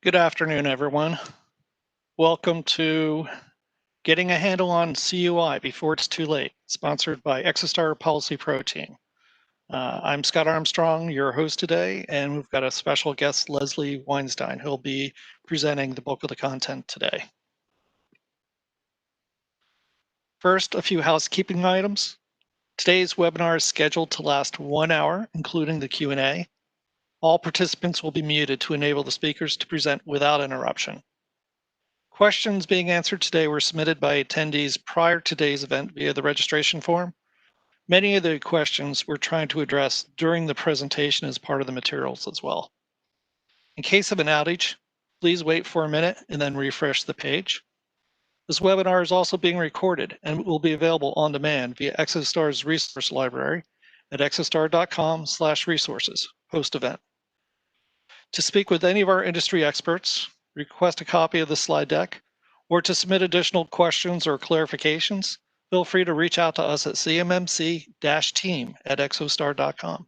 Good afternoon, everyone. Welcome to Getting a Handle on CUI Before It's Too Late, sponsored by Exostar Policy Pro Team. I'm Scott Armstrong, your host today, and we've got a special guest, Leslie Weinstein, who'll be presenting the bulk of the content today. First, a few housekeeping items. Today's webinar is scheduled to last 1 hour, including the Q&A. All participants will be muted to enable the speakers to present without interruption. Questions being answered today were submitted by attendees prior to today's event via the registration form. Many of the questions we're trying to address during the presentation as part of the materials as well. In case of an outage, please wait for a minute and then refresh the page. This webinar is also being recorded and will be available on demand via Exostar's resource library at exostar.com/resources post-event. To speak with any of our industry experts, request a copy of the slide deck, or to submit additional questions or clarifications, feel free to reach out to us at cmmc-team@exostar.com.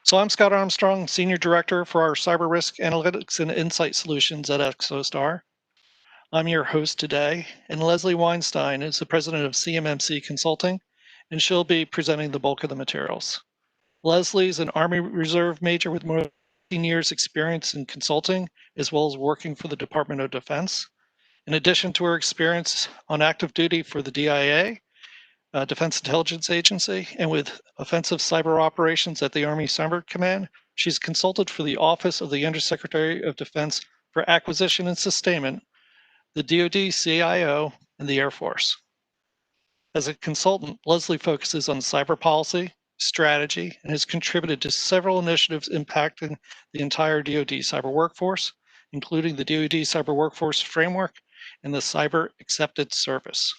So I'm Scott Armstrong, Senior Director for our Cyber Risk Analytics and Insight Solutions at Exostar. I'm your host today, and Leslie Weinstein is the President of CMMC Consulting, and she'll be presenting the bulk of the materials. Leslie is an Army Reserve Major with more than 15 years experience in consulting, as well as working for the Department of Defense. In addition to her experience on active duty for the DIA, Defense Intelligence Agency, and with offensive cyber operations at the Army Cyber Command, she's consulted for the Office of the Undersecretary of Defense for Acquisition and Sustainment, the DoD CIO, and the Air Force. As a consultant, Leslie focuses on cyber policy, strategy, and has contributed to several initiatives impacting the entire DoD cyber workforce, including the DoD Cyber Workforce Framework and the Cyber Accepted Service.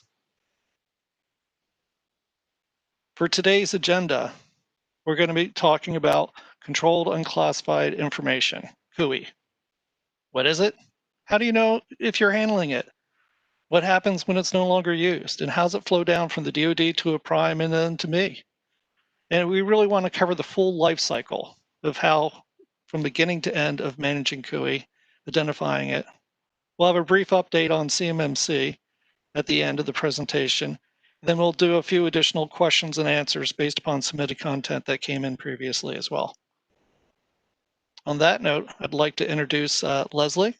For today's agenda, we're going to be talking about Controlled Unclassified Information, CUI. What is it? How do you know if you're handling it? What happens when it's no longer used? And how does it flow down from the DoD to a prime and then to me? And we really want to cover the full life cycle of how, from beginning to end, of managing CUI, identifying it. We'll have a brief update on CMMC at the end of the presentation. Then we'll do a few additional questions and answers based upon submitted content that came in previously as well. On that note, I'd like to introduce Leslie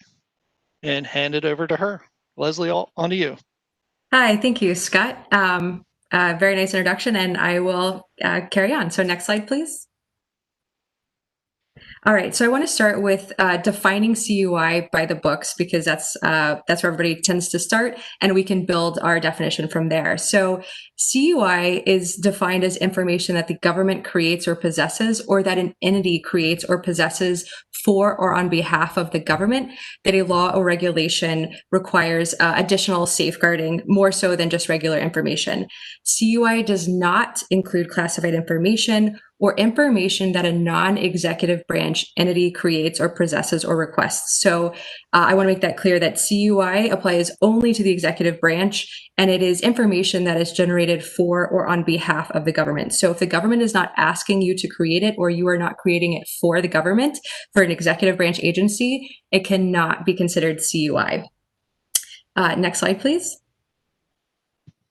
and hand it over to her. Leslie, on to you. Hi, thank you, Scott. Very nice introduction, and I will carry on. So next slide, please. All right, so I want to start with defining CUI by the books, because that's where everybody tends to start, and we can build our definition from there. So CUI is defined as information that the government creates or possesses, or that an entity creates or possesses for or on behalf of the government, that a law or regulation requires additional safeguarding, more so than just regular information. CUI does not include classified information or information that a non-executive branch entity creates or possesses or requests. So I want to make that clear that CUI applies only to the executive branch, and it is information that is generated for or on behalf of the government. So if the government is not asking you to create it, or you are not creating it for the government, for an executive branch agency, it cannot be considered CUI. Next slide, please.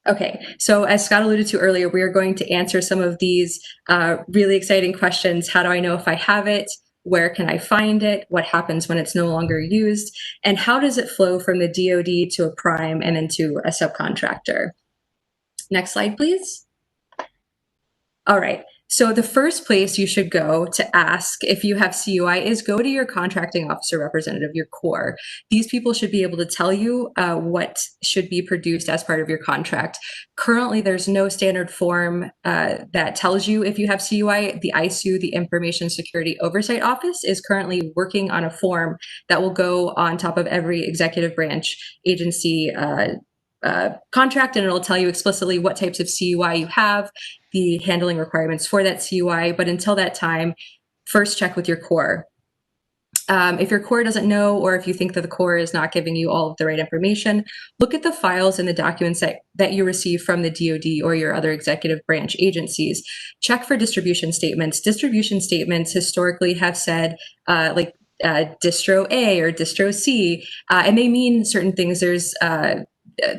Okay, so as Scott alluded to earlier, we are going to answer some of these really exciting questions. How do I know if I have it? Where can I find it? What happens when it's no longer used? And how does it flow from the DoD to a prime and then to a subcontractor? Next slide, please. All right. So the first place you should go to ask if you have CUI is go to your contracting officer representative, your core. These people should be able to tell you what should be produced as part of your contract. Currently, there's no standard form that tells you if you have CUI. The ISU, the Information Security Oversight Office, is currently working on a form that will go on top of every executive branch agency contract, and it'll tell you explicitly what types of CUI you have, the handling requirements for that CUI. But until that time, first check with your core. If your core doesn't know, or if you think that the core is not giving you all of the right information, look at the files and the documents that you receive from the DoD or your other executive branch agencies. Check for distribution statements. Distribution statements historically have said distro A or distro C, and they mean certain things. There's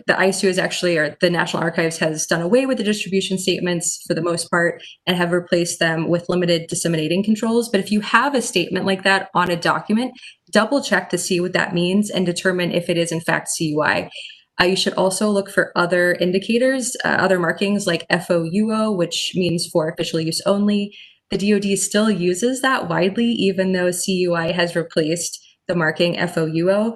the ISU is actually, or the National Archives has done away with the distribution statements for the most part and have replaced them with limited disseminating controls. But if you have a statement like that on a document, double check to see what that means and determine if it is in fact CUI. You should also look for other indicators, other markings like FOUO, which means for official use only. The DoD still uses that widely, even though CUI has replaced the marking FOUO.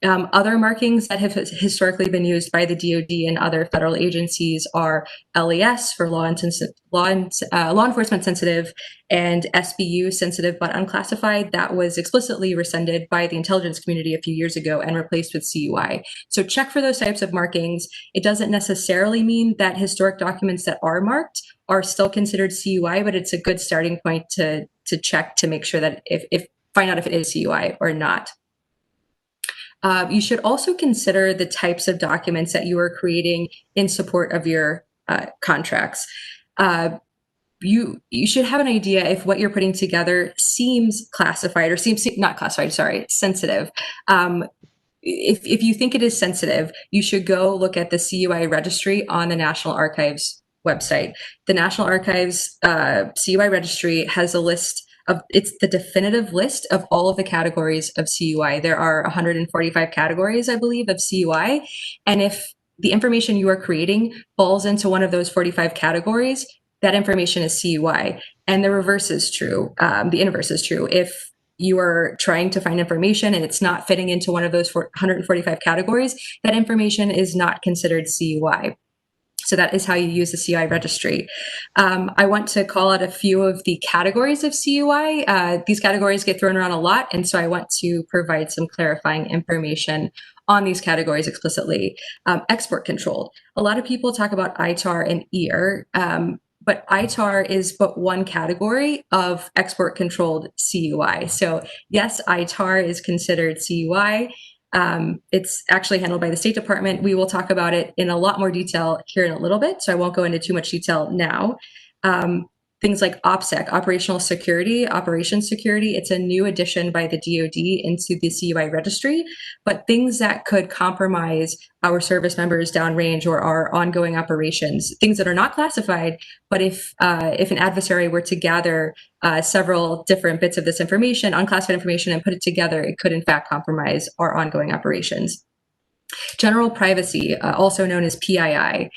Other markings that have historically been used by the DoD and other federal agencies are LES for law enforcement sensitive and SBU sensitive but unclassified. That was explicitly rescinded by the intelligence community a few years ago and replaced with CUI. So check for those types of markings. It doesn't necessarily mean that historic documents that are marked are still considered CUI, but it's a good starting point to check to make sure that find out if it is CUI or not. You should also consider the types of documents that you are creating in support of your contracts. You should have an idea if what you're putting together seems classified or seems not classified, sorry, sensitive. If you think it is sensitive, you should go look at the CUI registry on the National Archives website. The National Archives CUI registry has a list it's the definitive list of all of the categories of CUI. There are 145 categories, I believe, of CUI. And if the information you are creating falls into one of those 45 categories, that information is CUI. And the reverse is true. The inverse is true. If you are trying to find information and it's not fitting into one of those 145 categories, that information is not considered CUI. So that is how you use the CUI registry. I want to call out a few of the categories of CUI. These categories get thrown around a lot, and so I want to provide some clarifying information on these categories explicitly. Export controlled. A lot of people talk about ITAR and EAR, but ITAR is but one category of export controlled CUI. So yes, ITAR is considered CUI. It's actually handled by the State Department. We will talk about it in a lot more detail here in a little bit, so I won't go into too much detail now. Things like OPSEC, operational security, operations security, it's a new addition by the DoD into the CUI registry, but things that could compromise our service members downrange or our ongoing operations, things that are not classified, but if an adversary were to gather several different bits of this information, unclassified information, and put it together, it could in fact compromise our ongoing operations. General privacy, also known as PII.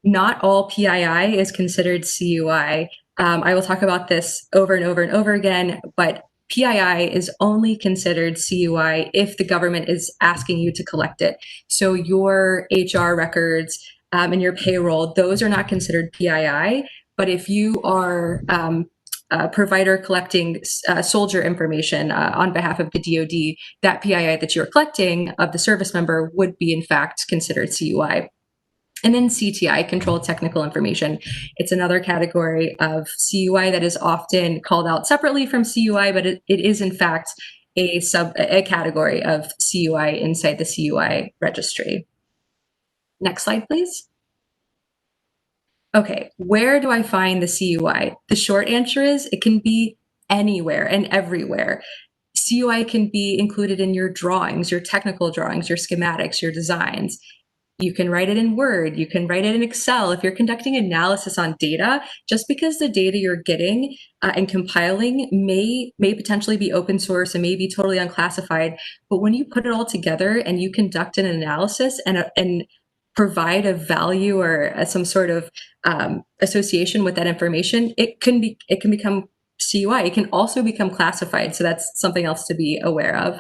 Not all PII is considered CUI. I will talk about this over and over and over again, but PII is only considered CUI if the government is asking you to collect it. So your HR records and your payroll, those are not considered PII. But if you are a provider collecting soldier information on behalf of the DoD, that PII that you're collecting of the service member would be in fact considered CUI. And then CTI, controlled technical information. It's another category of CUI that is often called out separately from CUI, but it is in fact a category of CUI inside the CUI registry. Next slide, please. Okay, where do I find the CUI? The short answer is it can be anywhere and everywhere. CUI can be included in your drawings, your technical drawings, your schematics, your designs. You can write it in Word, you can write it in Excel. If you're conducting analysis on data, just because the data you're getting and compiling may potentially be open source and may be totally unclassified, but when you put it all together and you conduct an analysis and provide a value or some sort of association with that information, it can become CUI. It can also become classified, so that's something else to be aware of.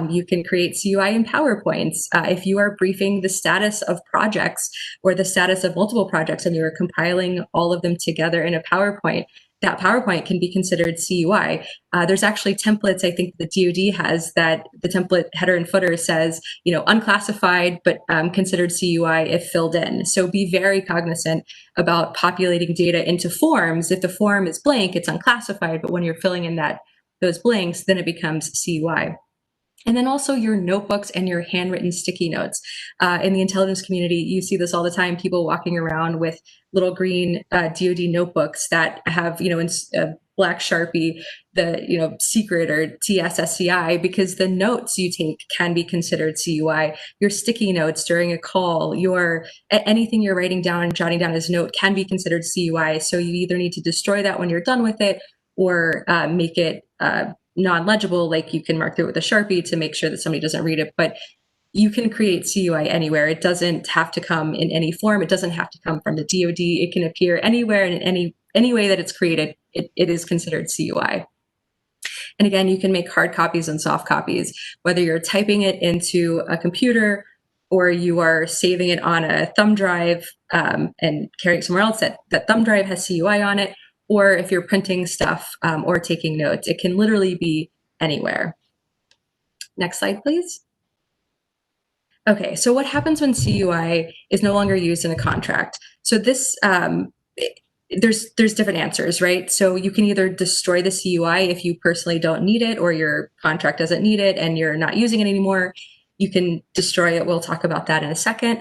You can create CUI in PowerPoints. If you are briefing the status of projects or the status of multiple projects and you're compiling all of them together in a PowerPoint, that PowerPoint can be considered CUI. There's actually templates, I think the DoD has, that the template header and footer says, unclassified, but considered CUI if filled in. So be very cognizant about populating data into forms. If the form is blank, it's unclassified, but when you're filling in that those blanks, then it becomes CUI. And then also your notebooks and your handwritten sticky notes. In the intelligence community, you see this all the time, people walking around with little green DoD notebooks that have, in black Sharpie, the, secret or TSSCI, because the notes you take can be considered CUI. Your sticky notes during a call, anything you're writing down and jotting down as note can be considered CUI. So you either need to destroy that when you're done with it, or make it non-legible, like you can mark through it with a Sharpie to make sure that somebody doesn't read it. But you can create CUI anywhere. It doesn't have to come in any form. It doesn't have to come from the DoD. It can appear anywhere, and in any way that it's created, it is considered CUI. And again, you can make hard copies and soft copies, whether you're typing it into a computer or you are saving it on a thumb drive and carrying it somewhere else. That thumb drive has CUI on it, or if you're printing stuff or taking notes, it can literally be anywhere. Next slide, please. Okay, so what happens when CUI is no longer used in a contract? So this, there's different answers, right? So you can either destroy the CUI if you personally don't need it, or your contract doesn't need it and you're not using it anymore. You can destroy it. We'll talk about that in a second.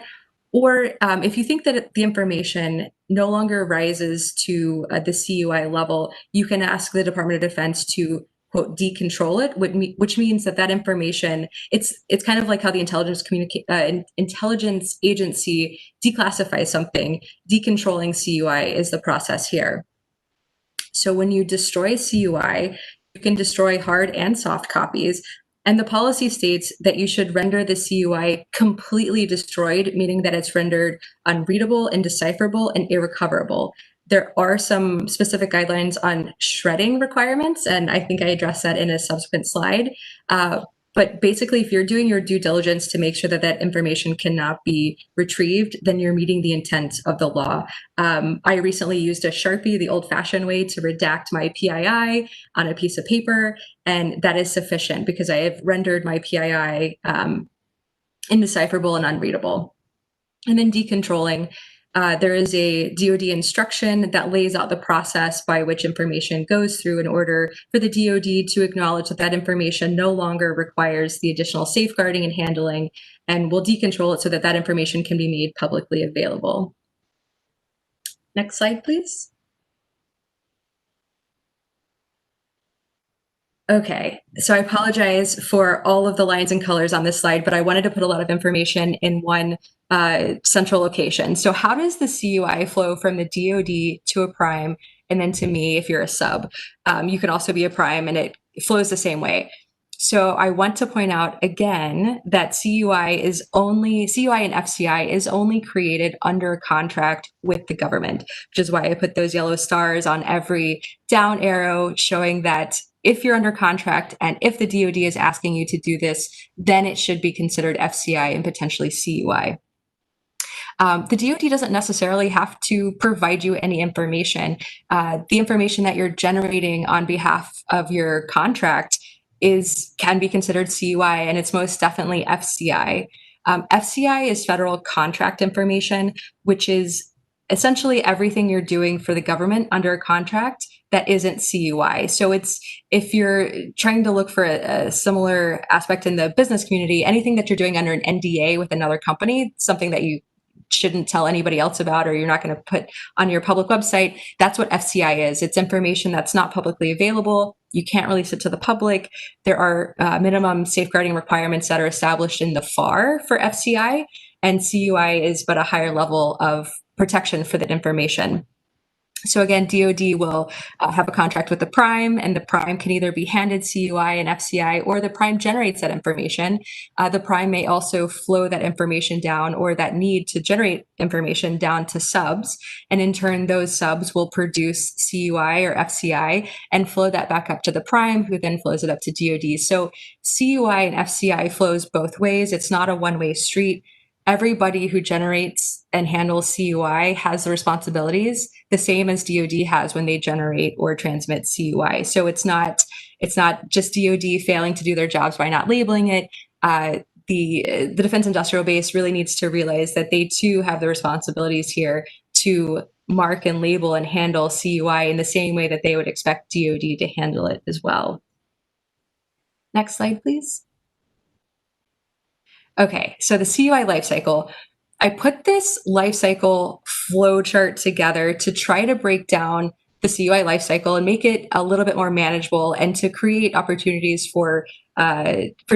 Or if you think that the information no longer rises to the CUI level, you can ask the Department of Defense to, quote, decontrol it, which means that information, it's kind of like how the intelligence agency declassifies something. Decontrolling CUI is the process here. So when you destroy CUI, you can destroy hard and soft copies. And the policy states that you should render the CUI completely destroyed, meaning that it's rendered unreadable, indecipherable, and irrecoverable. There are some specific guidelines on shredding requirements, and I think I addressed that in a subsequent slide. But basically, if you're doing your due diligence to make sure that information cannot be retrieved, then you're meeting the intent of the law. I recently used a Sharpie, the old-fashioned way, to redact my PII on a piece of paper, and that is sufficient because I have rendered my PII indecipherable and unreadable. And then decontrolling. There is a DoD instruction that lays out the process by which information goes through in order for the DoD to acknowledge that information no longer requires the additional safeguarding and handling, and will decontrol it so that information can be made publicly available. Next slide, please. Okay, so I apologize for all of the lines and colors on this slide, but I wanted to put a lot of information in one central location. So how does the CUI flow from the DoD to a prime and then to me if you're a sub? You can also be a prime, and it flows the same way. So I want to point out again that CUI and FCI is only created under contract with the government, which is why I put those yellow stars on every down arrow showing that if you're under contract and if the DoD is asking you to do this, then it should be considered FCI and potentially CUI. The DoD doesn't necessarily have to provide you any information. The information that you're generating on behalf of your contract can be considered CUI, and it's most definitely FCI. FCI is federal contract information, which is essentially everything you're doing for the government under a contract that isn't CUI. So if you're trying to look for a similar aspect in the business community, anything that you're doing under an NDA with another company, something that you shouldn't tell anybody else about, or you're not going to put on your public website, that's what FCI is. It's information that's not publicly available. You can't release it to the public. There are minimum safeguarding requirements that are established in the FAR for FCI, and CUI is but a higher level of protection for that information. So again, DoD will have a contract with the prime, and the prime can either be handed CUI and FCI, or the prime generates that information. The prime may also flow that information down, or that need to generate information down to subs. And in turn, those subs will produce CUI or FCI and flow that back up to the prime, who then flows it up to DoD. So CUI and FCI flows both ways. It's not a one-way street. Everybody who generates and handles CUI has the responsibilities the same as DoD has when they generate or transmit CUI. So it's not just DoD failing to do their jobs by not labeling it. The defense industrial base really needs to realize that they too have the responsibilities here to mark and label and handle CUI in the same way that they would expect DoD to handle it as well. Next slide, please. Okay, so the CUI life cycle. I put this life cycle flow chart together to try to break down the CUI life cycle and make it a little bit more manageable and to create opportunities for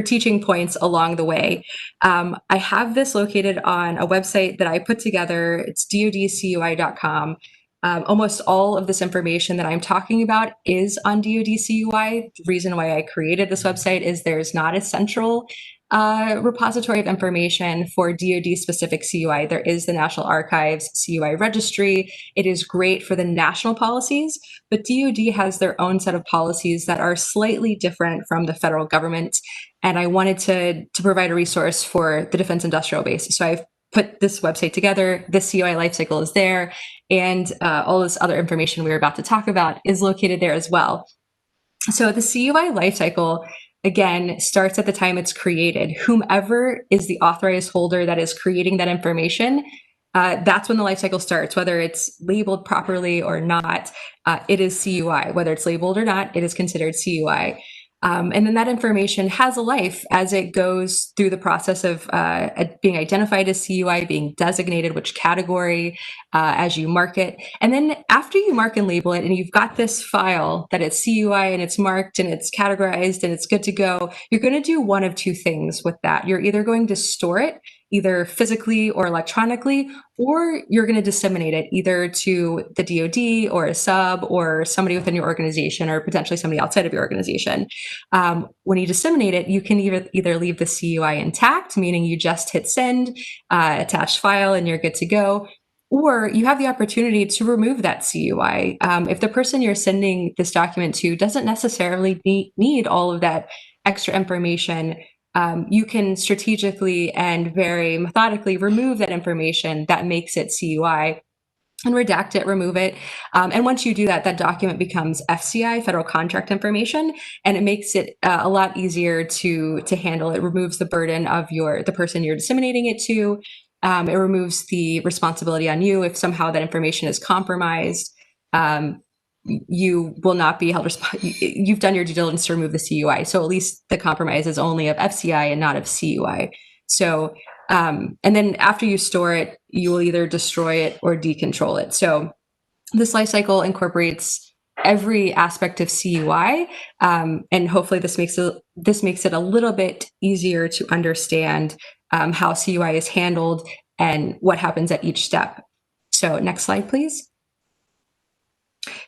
teaching points along the way. I have this located on a website that I put together. It's dodcui.com. Almost all of this information that I'm talking about is on DoD-CUI. The reason why I created this website is there's not a central repository of information for DoD-specific CUI. There is the National Archives CUI registry. It is great for the national policies, but DoD has their own set of policies that are slightly different from the federal government. And I wanted to provide a resource for the defense industrial base. So I've put this website together. This CUI life cycle is there, and all this other information we were about to talk about is located there as well. So the CUI life cycle, again, starts at the time it's created. Whomever is the authorized holder that is creating that information, that's when the life cycle starts, whether it's labeled properly or not. It is CUI. Whether it's labeled or not, it is considered CUI. And then that information has a life as it goes through the process of being identified as CUI, being designated which category as you mark it. And then after you mark and label it and you've got this file that it's CUI and it's marked and it's categorized and it's good to go, you're going to do one of two things with that. You're either going to store it either physically or electronically, or you're going to disseminate it either to the DoD or a sub or somebody within your organization or potentially somebody outside of your organization. When you disseminate it, you can either leave the CUI intact, meaning you just hit send, attached file, and you're good to go. Or you have the opportunity to remove that CUI. If the person you're sending this document to doesn't necessarily need all of that extra information, you can strategically and very methodically remove that information that makes it CUI and redact it, remove it. And once you do that, that document becomes FCI, federal contract information, and it makes it a lot easier to handle. It removes the burden of the person you're disseminating it to. It removes the responsibility on you if somehow that information is compromised. You will not be held responsible. You've done your due diligence to remove the CUI. So at least the compromise is only of FCI and not of CUI. So, and then after you store it, you will either destroy it or decontrol it. So this life cycle incorporates every aspect of CUI. And hopefully this makes it a little bit easier to understand how CUI is handled and what happens at each step. So next slide, please.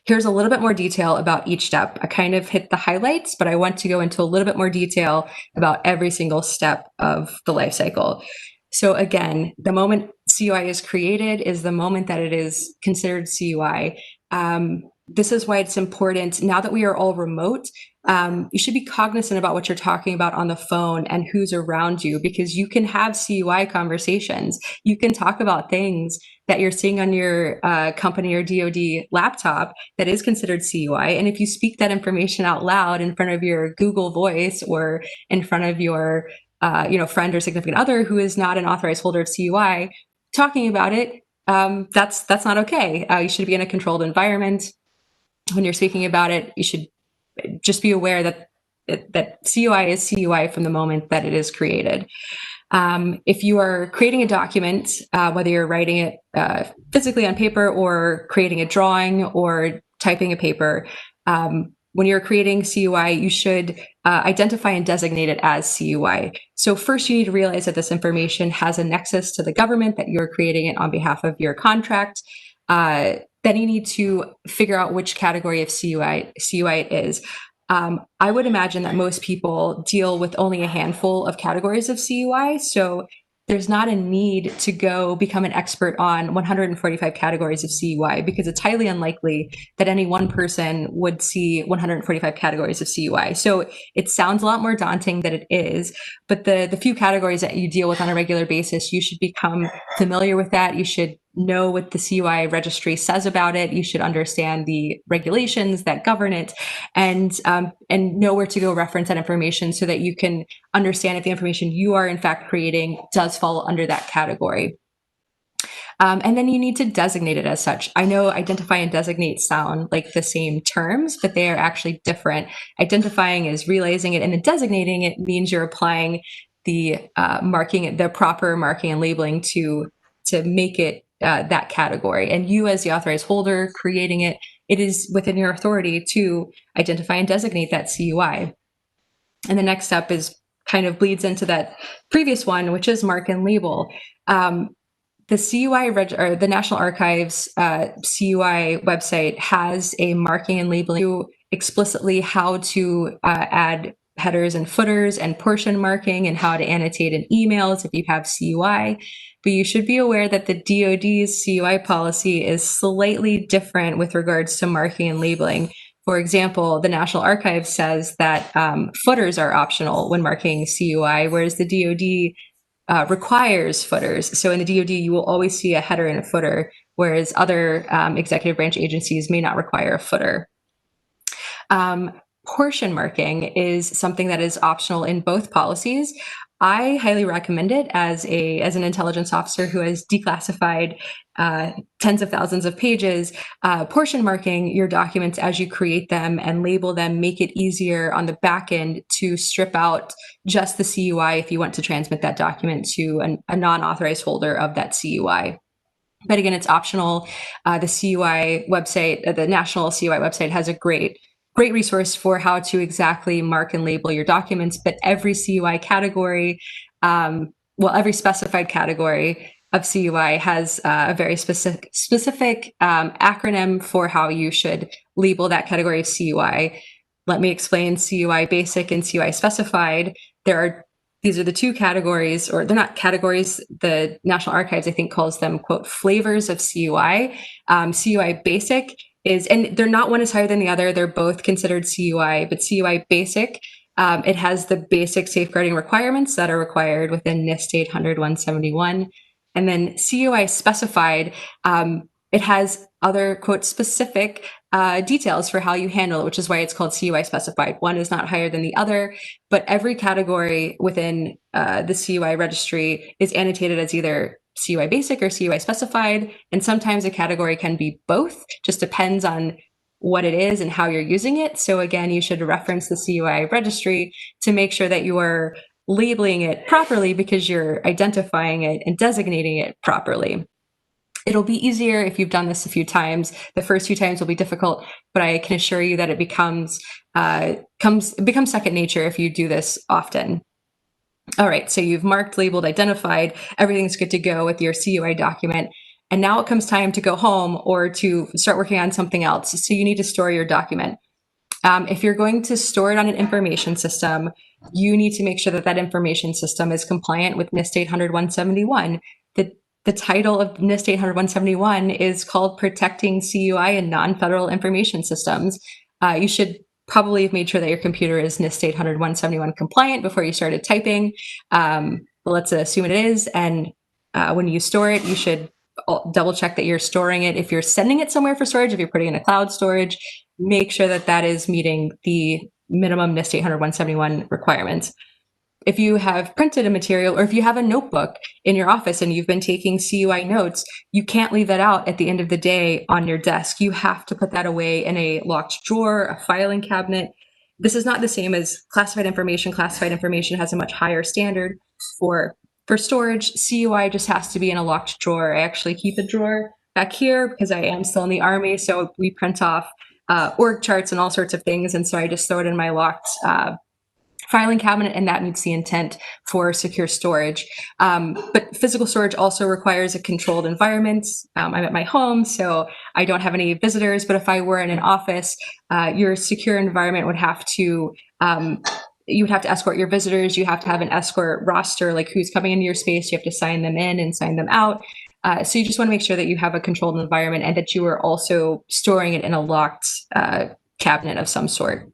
Here's a little bit more detail about each step. I kind of hit the highlights, but I want to go into a little bit more detail about every single step of the life cycle. So again, the moment CUI is created is the moment that it is considered CUI. This is why it's important now that we are all remote. You should be cognizant about what you're talking about on the phone and who's around you, because you can have CUI conversations. You can talk about things that you're seeing on your company or DoD laptop that is considered CUI. And if you speak that information out loud in front of your Google Voice or in front of your friend or significant other who is not an authorized holder of CUI, talking about it, that's not okay. You should be in a controlled environment. When you're speaking about it, you should just be aware that CUI is CUI from the moment that it is created. If you are creating a document, whether you're writing it physically on paper or creating a drawing or typing a paper, when you're creating CUI, you should identify and designate it as CUI. So first, you need to realize that this information has a nexus to the government, that you're creating it on behalf of your contract. Then you need to figure out which category of CUI it is. I would imagine that most people deal with only a handful of categories of CUI. So there's not a need to go become an expert on 145 categories of CUI, because it's highly unlikely that any one person would see 145 categories of CUI. So it sounds a lot more daunting than it is, but the few categories that you deal with on a regular basis, you should become familiar with that. You should know what the CUI registry says about it. You should understand the regulations that govern it, and know where to go reference that information so that you can understand if the information you are in fact creating does fall under that category. And then you need to designate it as such. I know identify and designate sound like the same terms, but they are actually different. Identifying is realizing it, and then designating it means you're applying the the proper marking and labeling to make it that category. And you, as the authorized holder creating it, it is within your authority to identify and designate that CUI. And the next step is kind of bleeds into that previous one, which is mark and label. The CUI or the National Archives CUI website has a marking and labeling explicitly how to add headers and footers and portion marking and how to annotate in emails if you have CUI. But you should be aware that the DoD's CUI policy is slightly different with regards to marking and labeling. For example, the National Archives says that footers are optional when marking CUI, whereas the DoD requires footers. So in the DoD, you will always see a header and a footer, whereas other executive branch agencies may not require a footer. Portion marking is something that is optional in both policies. I highly recommend it as an intelligence officer who has declassified tens of thousands of pages. Portion marking your documents as you create them and label them, make it easier on the back end to strip out just the CUI if you want to transmit that document to a non-authorized holder of that CUI. But again, it's optional. The CUI website, the National CUI website, has a great resource for how to exactly mark and label your documents. But every CUI category, every specified category of CUI has a very specific acronym for how you should label that category of CUI. Let me explain CUI basic and CUI specified. These are the two categories, or they're not categories. The National Archives, I think, calls them, quote, flavors of CUI. CUI basic is, and they're not one is higher than the other. They're both considered CUI, but CUI basic, it has the basic safeguarding requirements that are required within NIST 800-171. And then CUI specified, it has other, quote, specific details for how you handle it, which is why it's called CUI specified. One is not higher than the other, but every category within the CUI registry is annotated as either CUI basic or CUI specified. And sometimes a category can be both, just depends on what it is and how you're using it. So again, you should reference the CUI registry to make sure that you are labeling it properly because you're identifying it and designating it properly. It'll be easier if you've done this a few times. The first few times will be difficult, but I can assure you that it becomes second nature if you do this often. All right, so you've marked, labeled, identified, everything's good to go with your CUI document. And now it comes time to go home or to start working on something else. So you need to store your document. If you're going to store it on an information system, you need to make sure that that information system is compliant with NIST 800-171. The title of NIST 800-171 is called Protecting CUI and Non-Federal Information Systems. You should probably have made sure that your computer is NIST 800-171 compliant before you started typing. Let's assume it is. And when you store it, you should double check that you're storing it. If you're sending it somewhere for storage, if you're putting it in a cloud storage, make sure that that is meeting the minimum NIST 800-171 requirements. If you have printed a material or if you have a notebook in your office and you've been taking CUI notes, you can't leave that out at the end of the day on your desk. You have to put that away in a locked drawer, a filing cabinet. This is not the same as classified information. Classified information has a much higher standard for storage. CUI just has to be in a locked drawer. I actually keep a drawer back here because I am still in the Army, so we print off org charts and all sorts of things, and so I just throw it in my locked filing cabinet, and that meets the intent for secure storage. But physical storage also requires a controlled environment. I'm at my home, so I don't have any visitors, but if I were in an office, your secure environment would have to, you would have to escort your visitors. You have to have an escort roster, like who's coming into your space. You have to sign them in and sign them out. So you just want to make sure that you have a controlled environment and that you are also storing it in a locked cabinet of some sort.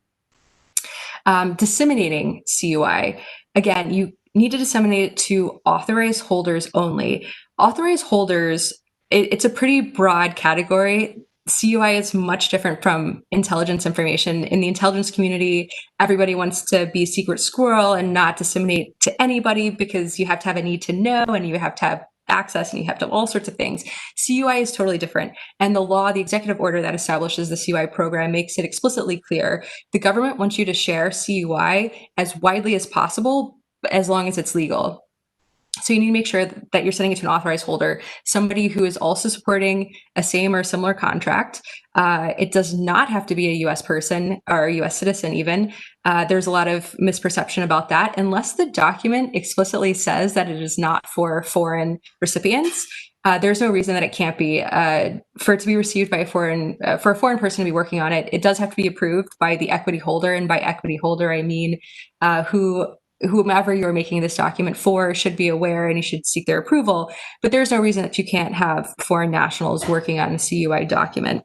Disseminating CUI. Again, you need to disseminate it to authorized holders only. Authorized holders, it's a pretty broad category. CUI is much different from intelligence information. In the intelligence community, everybody wants to be secret squirrel and not disseminate to anybody because you have to have a need to know and you have to have access and you have to have all sorts of things. CUI is totally different. And the law, the executive order that establishes the CUI program makes it explicitly clear. The government wants you to share CUI as widely as possible, as long as it's legal. So you need to make sure that you're sending it to an authorized holder, somebody who is also supporting a same or similar contract. It does not have to be a US person or a US citizen even. There's a lot of misperception about that. Unless the document explicitly says that it is not for foreign recipients, there's no reason that it can't be. For it to be received by for a foreign person to be working on it, it does have to be approved by the equity holder. And by equity holder, I mean whomever you're making this document for should be aware and you should seek their approval. But there's no reason that you can't have foreign nationals working on a CUI document.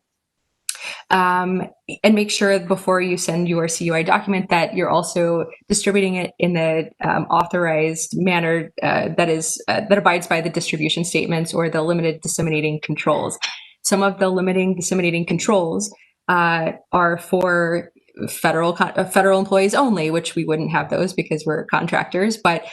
And make sure before you send your CUI document that you're also distributing it in the authorized manner that abides by the distribution statements or the limited disseminating controls. Some of the limiting disseminating controls are for federal employees only, which we wouldn't have those because we're contractors. But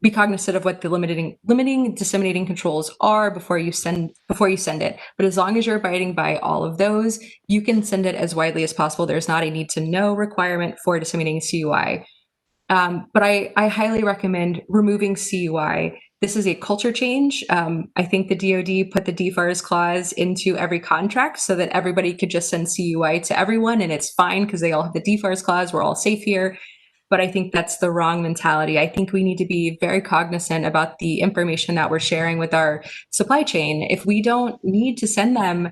be cognizant of what the limiting disseminating controls are before you send it. But as long as you're abiding by all of those, you can send it as widely as possible. There's not a need to know requirement for disseminating CUI. But I highly recommend removing CUI. This is a culture change. I think the DoD put the DFARS clause into every contract so that everybody could just send CUI to everyone and it's fine because they all have the DFARS clause. We're all safe here. But I think that's the wrong mentality. I think we need to be very cognizant about the information that we're sharing with our supply chain. If we don't need to send them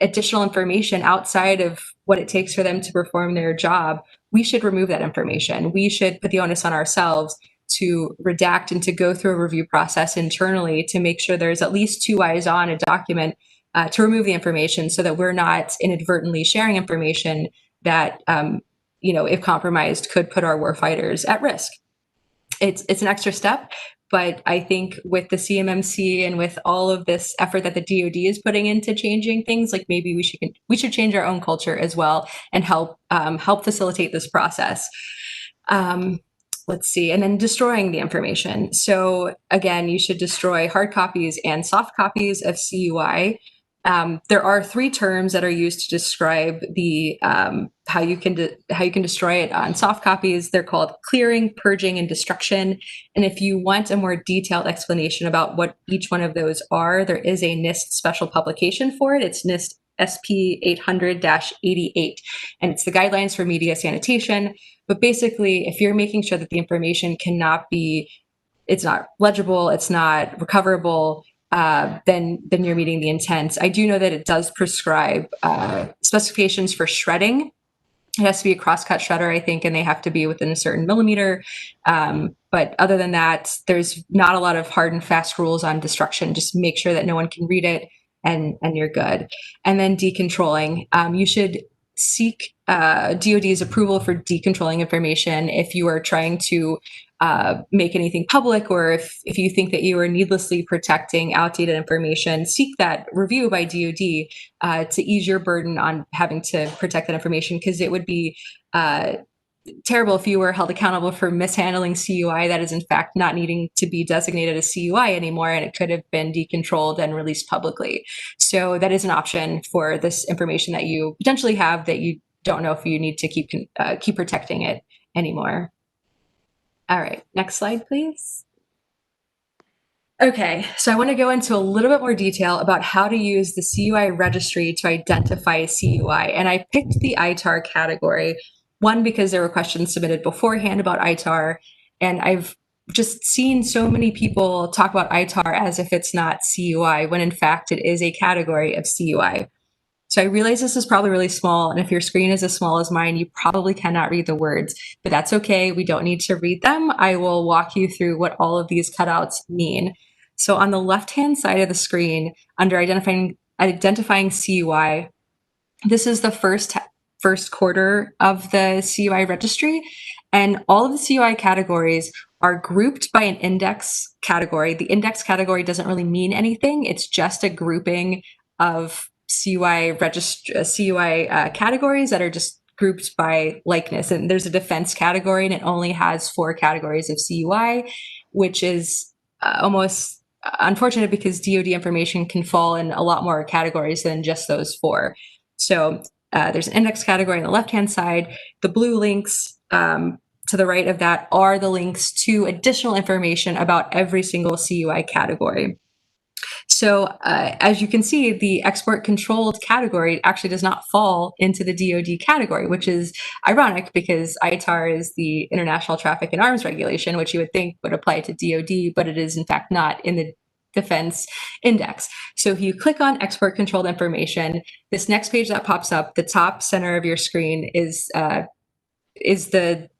additional information outside of what it takes for them to perform their job, we should remove that information. We should put the onus on ourselves to redact and to go through a review process internally to make sure there's at least two eyes on a document to remove the information so that we're not inadvertently sharing information that, if compromised, could put our warfighters at risk. It's an extra step, but I think with the CMMC and with all of this effort that the DoD is putting into changing things, like maybe we should change our own culture as well and help facilitate this process. Let's see, and then destroying the information. So again, you should destroy hard copies and soft copies of CUI. There are three terms that are used to describe the how you can destroy it on soft copies. They're called clearing, purging, and destruction. And if you want a more detailed explanation about what each one of those are, there is a NIST special publication for it. It's NIST SP 800-88, and it's the guidelines for media sanitation. But basically, if you're making sure that the information it's not legible, it's not recoverable, then you're meeting the intent. I do know that it does prescribe specifications for shredding. It has to be a crosscut shredder, I think, and they have to be within a certain millimeter. But other than that, there's not a lot of hard and fast rules on destruction. Just make sure that no one can read it and you're good. And then decontrolling. You should seek DoD's approval for decontrolling information if you are trying to make anything public, or if you think that you are needlessly protecting outdated information, seek that review by DoD to ease your burden on having to protect that information, because it would be terrible if you were held accountable for mishandling CUI that is in fact not needing to be designated as CUI anymore, and it could have been decontrolled and released publicly. So that is an option for this information that you potentially have that you don't know if you need to keep protecting it anymore. All right, next slide, please. Okay, so I want to go into a little bit more detail about how to use the CUI registry to identify CUI. And I picked the ITAR category, one, because there were questions submitted beforehand about ITAR, and I've just seen so many people talk about ITAR as if it's not CUI, when in fact it is a category of CUI. So I realize this is probably really small, and if your screen is as small as mine, you probably cannot read the words, but that's okay. We don't need to read them. I will walk you through what all of these cutouts mean. So on the left-hand side of the screen, under identifying CUI, this is the first quarter of the CUI registry, and all of the CUI categories are grouped by an index category. The index category doesn't really mean anything. It's just a grouping of CUI categories that are just grouped by likeness. And there's a defense category, and it only has 4 categories of CUI, which is almost unfortunate because DoD information can fall in a lot more categories than just those four. So there's an index category on the left-hand side. The blue links to the right of that are the links to additional information about every single CUI category. So as you can see, the export controlled category actually does not fall into the DoD category, which is ironic because ITAR is the International Traffic in Arms Regulation, which you would think would apply to DoD, but it is in fact not in the Defense Index. So if you click on export controlled information, this next page that pops up, the top center of your screen is the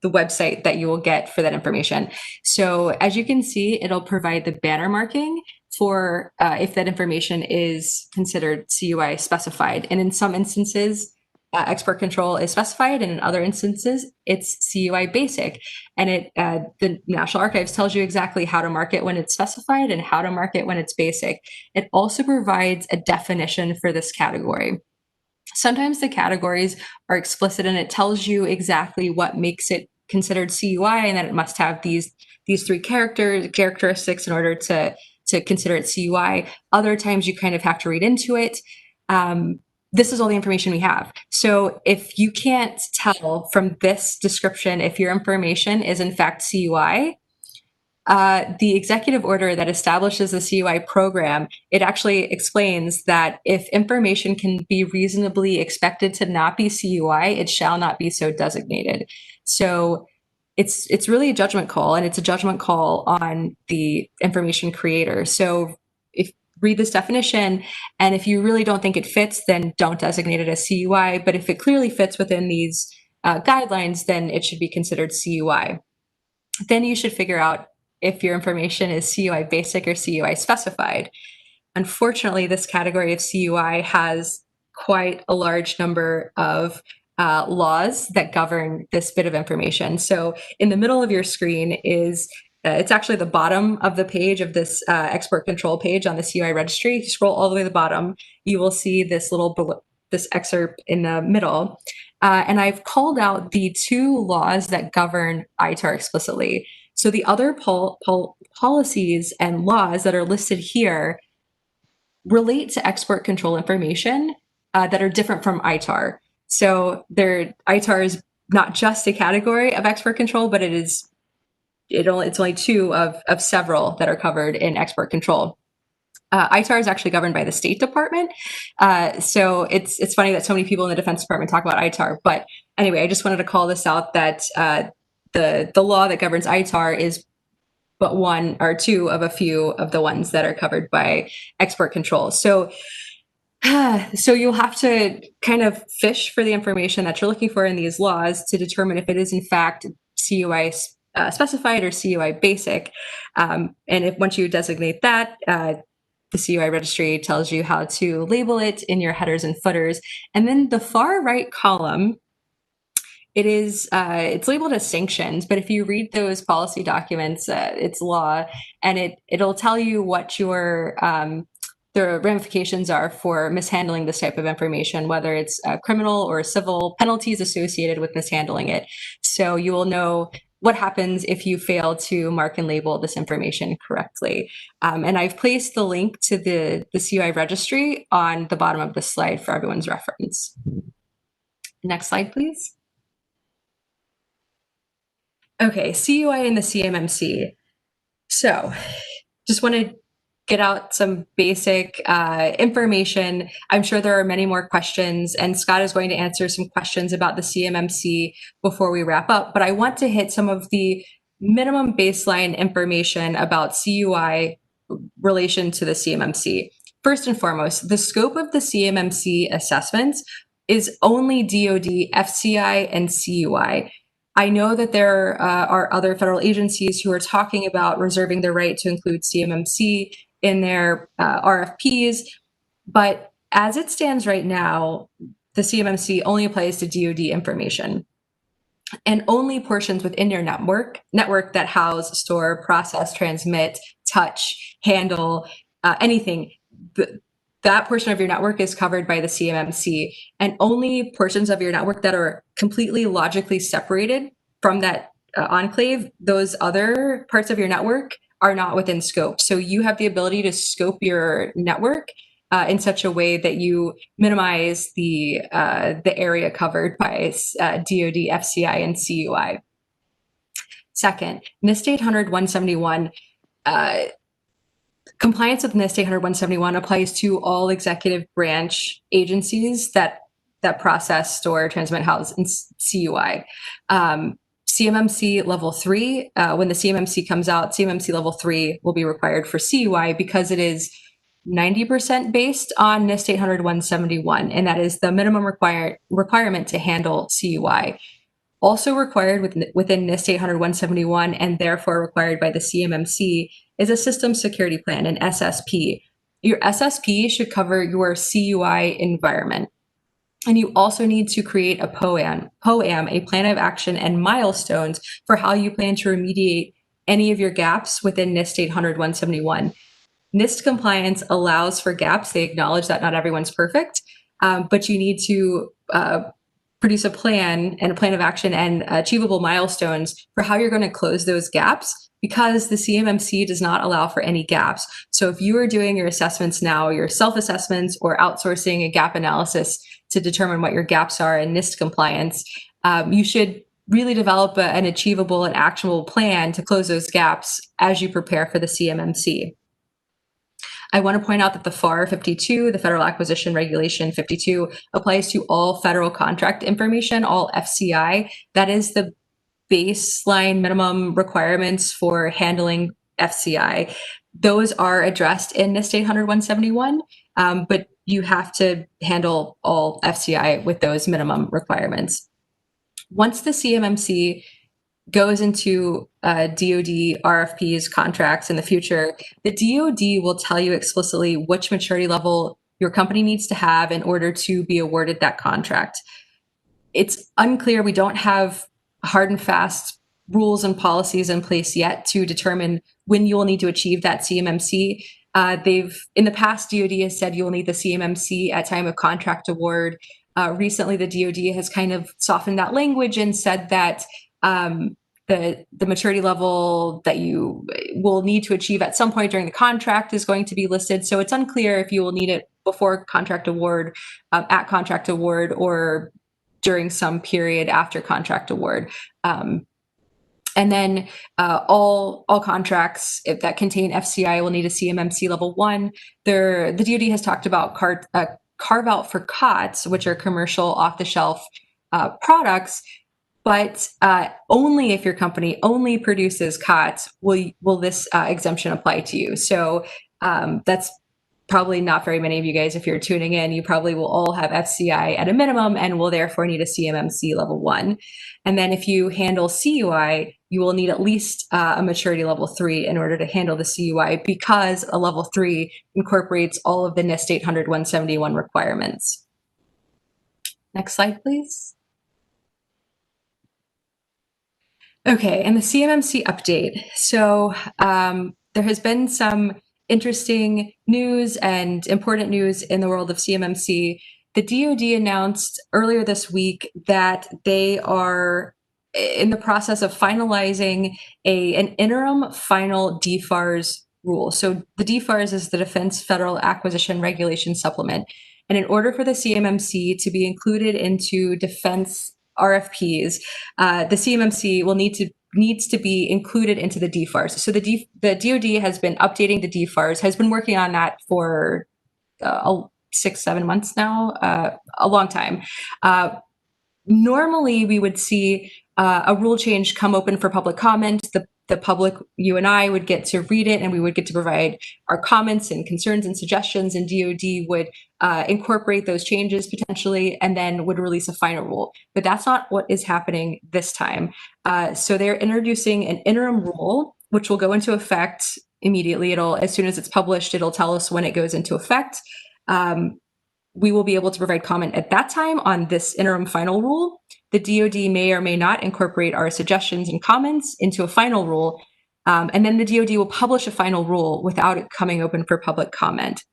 website that you will get for that information. So as you can see, it'll provide the banner marking for if that information is considered CUI specified. And in some instances, export control is specified, and in other instances, it's CUI basic. And the National Archives tells you exactly how to mark it when it's specified and how to mark it when it's basic. It also provides a definition for this category. Sometimes the categories are explicit and it tells you exactly what makes it considered CUI and that it must have these three characteristics in order to consider it CUI. Other times you kind of have to read into it. This is all the information we have. So if you can't tell from this description if your information is in fact CUI, the executive order that establishes the CUI program, it actually explains that if information can be reasonably expected to not be CUI, it shall not be so designated. So it's really a judgment call, and it's a judgment call on the information creator. So if read this definition, and if you really don't think it fits, then don't designate it as CUI. But if it clearly fits within these guidelines, then it should be considered CUI. Then you should figure out if your information is CUI basic or CUI specified. Unfortunately, this category of CUI has quite a large number of laws that govern this bit of information. So in the middle of your screen is, it's actually the bottom of the page of this export control page on the CUI registry. If you scroll all the way to the bottom, you will see this this excerpt in the middle. And I've called out the two laws that govern ITAR explicitly. So the other policies and laws that are listed here relate to export control information that are different from ITAR. So ITAR is not just a category of export control, but it's only two of several that are covered in export control. ITAR is actually governed by the State Department. So it's funny that so many people in the Defense Department talk about ITAR. But anyway, I just wanted to call this out that the law that governs ITAR is but one or two of a few of the ones that are covered by export control. So you'll have to kind of fish for the information that you're looking for in these laws to determine if it is in fact CUI specified or CUI basic. And once you designate that, the CUI registry tells you how to label it in your headers and footers. And then the far right column, it's labeled as sanctions, but if you read those policy documents, it's law, and it'll tell you what your the ramifications are for mishandling this type of information, whether it's criminal or civil penalties associated with mishandling it. So you will know what happens if you fail to mark and label this information correctly. And I've placed the link to the CUI registry on the bottom of the slide for everyone's reference. Next slide, please. Okay, CUI and the CMMC. So just want to get out some basic information. I'm sure there are many more questions, and Scott is going to answer some questions about the CMMC before we wrap up, but I want to hit some of the minimum baseline information about CUI relation to the CMMC. First and foremost, the scope of the CMMC assessments is only DoD, FCI, and CUI. I know that there are other federal agencies who are talking about reserving the right to include CMMC in their RFPs, but as it stands right now, the CMMC only applies to DoD information, and only portions within your network that house, store, process, transmit, touch, handle, anything. That portion of your network is covered by the CMMC, and only portions of your network that are completely logically separated from that enclave, those other parts of your network are not within scope. So you have the ability to scope your network in such a way that you minimize the area covered by DoD, FCI, and CUI. Second, NIST 800-171. Compliance with NIST 800-171 applies to all executive branch agencies that process, store, transmit, house, and CUI. CMMC level 3, when the CMMC comes out, CMMC level 3 will be required for CUI because it is 90% based on NIST 800-171, and that is the minimum requirement to handle CUI. Also required within NIST 800-171 and therefore required by the CMMC is a system security plan, an SSP. Your SSP should cover your CUI environment. And you also need to create a POAM, a plan of action and milestones for how you plan to remediate any of your gaps within NIST 800-171. NIST compliance allows for gaps. They acknowledge that not everyone's perfect, but you need to produce a plan and a plan of action and achievable milestones for how you're going to close those gaps, because the CMMC does not allow for any gaps. So if you are doing your assessments now, your self-assessments, or outsourcing a gap analysis to determine what your gaps are in NIST compliance, you should really develop an achievable and actionable plan to close those gaps as you prepare for the CMMC. I want to point out that the FAR 52, the Federal Acquisition Regulation 52, applies to all federal contract information, all FCI. That is the baseline minimum requirements for handling FCI. Those are addressed in NIST 800-171, but you have to handle all FCI with those minimum requirements. Once the CMMC goes into DoD RFPs, contracts in the future, the DoD will tell you explicitly which maturity level your company needs to have in order to be awarded that contract. It's unclear. We don't have hard and fast rules and policies in place yet to determine when you will need to achieve that CMMC. In the past, DoD has said you will need the CMMC at time of contract award. Recently, the DoD has kind of softened that language and said that the maturity level that you will need to achieve at some point during the contract is going to be listed. So it's unclear if you will need it before contract award, at contract award, or during some period after contract award. And then all contracts that contain FCI will need a CMMC level 1. The DoD has talked about carve out for COTS, which are commercial off-the-shelf products. But only if your company only produces COTS will this exemption apply to you. So that's probably not very many of you guys. If you're tuning in, you probably will all have FCI at a minimum and will therefore need a CMMC level 1. And then if you handle CUI, you will need at least a maturity level 3 in order to handle the CUI, because a level 3 incorporates all of the NIST 800-171 requirements. Next slide, please. Okay, and the CMMC update. So there has been some interesting news and important news in the world of CMMC. The DoD announced earlier this week that they are in the process of finalizing an interim final DFARS rule. So the DFARS is the Defense Federal Acquisition Regulation Supplement. And in order for the CMMC to be included into defense RFPs, the CMMC needs to be included into the DFARS. So the DoD has been updating the DFARS, has been working on that for 6-7 months now, a long time. Normally, we would see a rule change come open for public comment. The public, you and I, would get to read it, and we would get to provide our comments and concerns and suggestions, and DoD would incorporate those changes potentially, and then would release a final rule. But that's not what is happening this time. So they're introducing an interim rule, which will go into effect immediately. As soon as it's published, it'll tell us when it goes into effect. We will be able to provide comment at that time on this interim final rule. The DoD may or may not incorporate our suggestions and comments into a final rule. And then the DoD will publish a final rule without it coming open for public comment.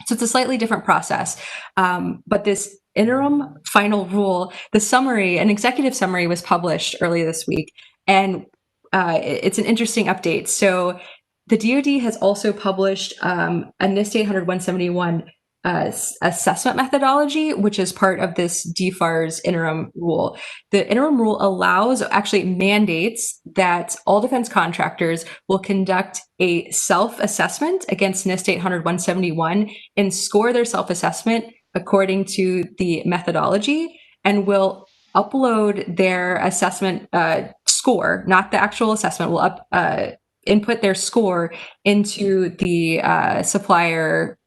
So it's a slightly different process. But this interim final rule, the summary, an executive summary, was published earlier this week. And it's an interesting update. So the DoD has also published a NIST 800-171 assessment methodology, which is part of this DFARS interim rule. The interim rule actually mandates that all defense contractors will conduct a self-assessment against NIST 800-171 and score their self-assessment according to the methodology, and will upload their assessment score, not the actual assessment, will input their score into the supplier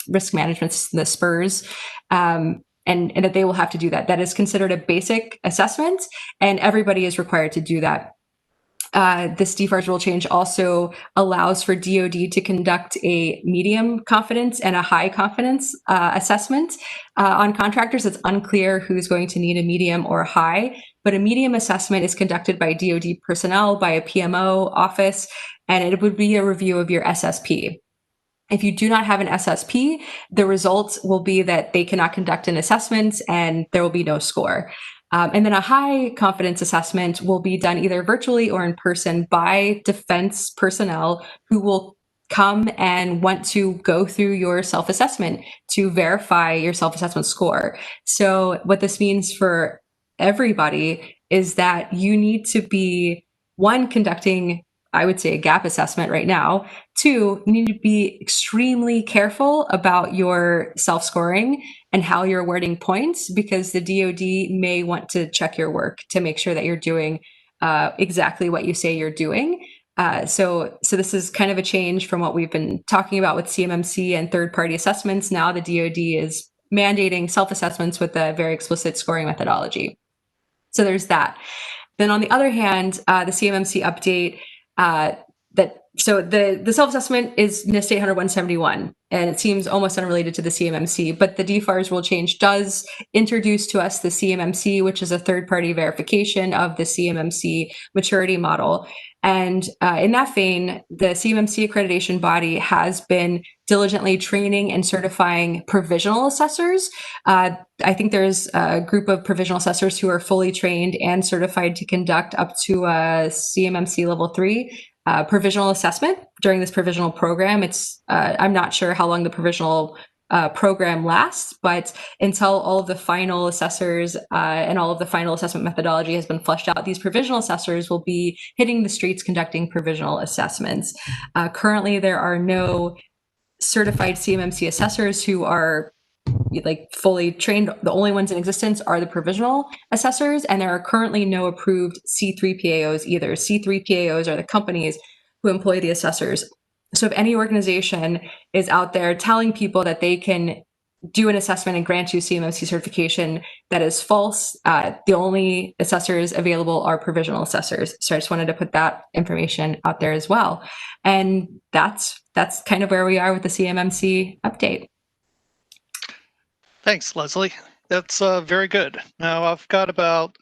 risk management, the SPRS, and that they will have to do that. That is considered a basic assessment, and everybody is required to do that. This DFARS rule change also allows for DoD to conduct a medium confidence and a high confidence assessment on contractors. It's unclear who's going to need a medium or a high, but a medium assessment is conducted by DoD personnel, by a PMO office, and it would be a review of your SSP. If you do not have an SSP, the results will be that they cannot conduct an assessment and there will be no score. And then a high confidence assessment will be done either virtually or in person by defense personnel who will come and want to go through your self-assessment to verify your self-assessment score. So what this means for everybody is that you need to be, one, conducting, I would say, a gap assessment right now. Two, you need to be extremely careful about your self-scoring and how you're awarding points, because the DoD may want to check your work to make sure that you're doing exactly what you say you're doing. So this is kind of a change from what we've been talking about with CMMC and third-party assessments. Now the DoD is mandating self-assessments with a very explicit scoring methodology. So there's that. Then on the other hand, the CMMC update, so the self-assessment is NIST 800-171, and it seems almost unrelated to the CMMC, but the DFARS rule change does introduce to us the CMMC, which is a third-party verification of the CMMC maturity model. And in that vein, the CMMC accreditation body has been diligently training and certifying provisional assessors. I think there's a group of provisional assessors who are fully trained and certified to conduct up to a CMMC level 3 provisional assessment during this provisional program. I'm not sure how long the provisional program lasts, but until all of the final assessors and all of the final assessment methodology has been fleshed out, these provisional assessors will be hitting the streets conducting provisional assessments. Currently, there are no certified CMMC assessors who are fully trained. The only ones in existence are the provisional assessors, and there are currently no approved C3PAOs either. C3PAOs are the companies who employ the assessors. So if any organization is out there telling people that they can do an assessment and grant you CMMC certification, that is false. The only assessors available are provisional assessors. So I just wanted to put that information out there as well. And that's kind of where we are with the CMMC update. Thanks, Leslie. That's very good. Now I've got about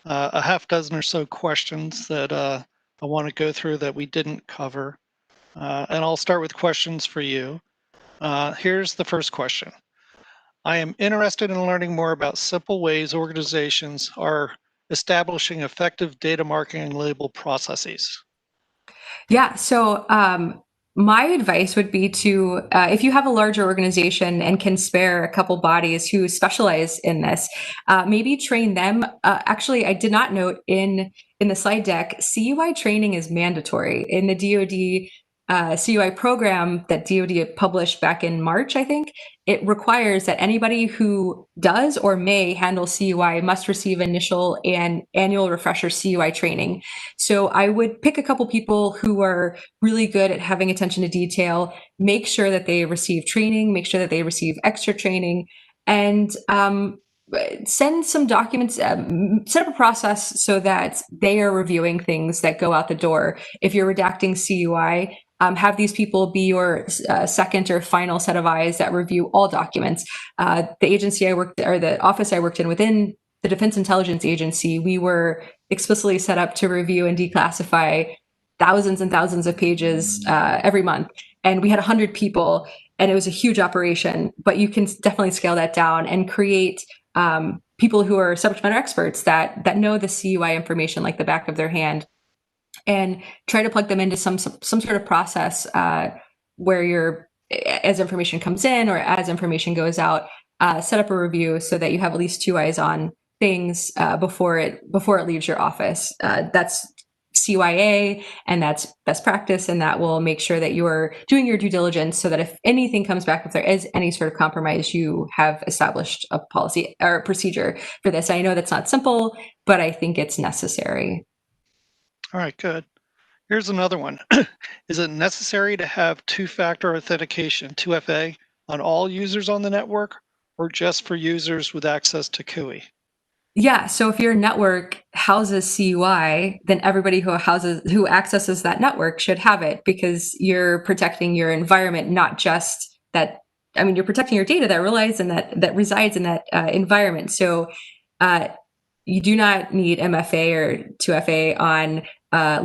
a half dozen or so questions that I want to go through that we didn't cover. And I'll start with questions for you. Here's the first question. I am interested in learning more about simple ways organizations are establishing effective data marking and label processes. Yeah, so my advice would be to, if you have a larger organization and can spare a couple bodies who specialize in this, maybe train them. Actually, I did not note in the slide deck, CUI training is mandatory in the DoD CUI program that DoD published back in March, I think. It requires that anybody who does or may handle CUI must receive initial and annual refresher CUI training. So I would pick a couple people who are really good at having attention to detail, make sure that they receive training, make sure that they receive extra training, and send some documents, set up a process so that they are reviewing things that go out the door. If you're redacting CUI, have these people be your second or final set of eyes that review all documents. The agency I worked, or the office I worked in within the Defense Intelligence Agency, we were explicitly set up to review and declassify thousands and thousands of pages every month. And we had 100 people, and it was a huge operation, but you can definitely scale that down and create people who are subject matter experts that know the CUI information like the back of their hand. and try to plug them into some sort of process where you're, as information comes in or as information goes out, set up a review so that you have at least two eyes on things before it leaves your office. That's CYA, and that's best practice, and that will make sure that you're doing your due diligence so that if anything comes back, if there is any sort of compromise, you have established a policy or a procedure for this. I know that's not simple, but I think it's necessary. All right, good. Here's another one. Is it necessary to have two-factor authentication, 2FA, on all users on the network or just for users with access to CUI? Yeah, so if your network houses CUI, then everybody who accesses that network should have it, because you're protecting your environment, not just that. I mean, you're protecting your data that relies in that resides in that environment. So you do not need MFA or 2FA on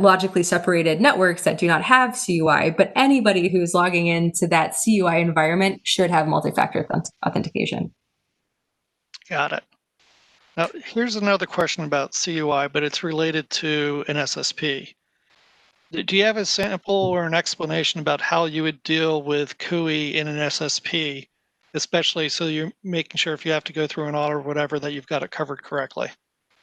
logically separated networks that do not have CUI, but anybody who's logging into that CUI environment should have multi-factor authentication. Got it. Now, here's another question about CUI, but it's related to an SSP. Do you have a sample or an explanation about how you would deal with CUI in an SSP, especially so you're making sure if you have to go through an audit or whatever that you've got it covered correctly?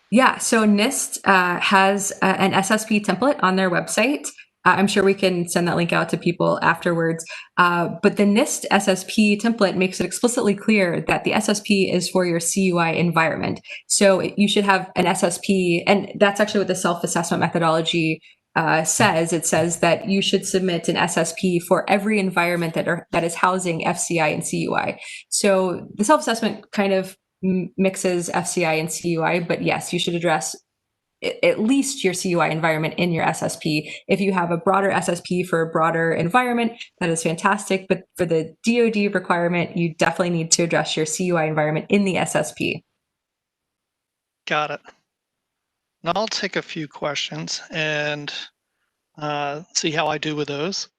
Yeah, so NIST has an SSP template on their website. I'm sure we can send that link out to people afterwards. But the NIST SSP template makes it explicitly clear that the SSP is for your CUI environment. So you should have an SSP, and that's actually what the self-assessment methodology says. It says that you should submit an SSP for every environment that is housing FCI and CUI. So the self-assessment kind of mixes FCI and CUI, but yes, you should address at least your CUI environment in your SSP. If you have a broader SSP for a broader environment, that is fantastic. But for the DoD requirement, you definitely need to address your CUI environment in the SSP. Got it. Now I'll take a few questions and see how I do with those.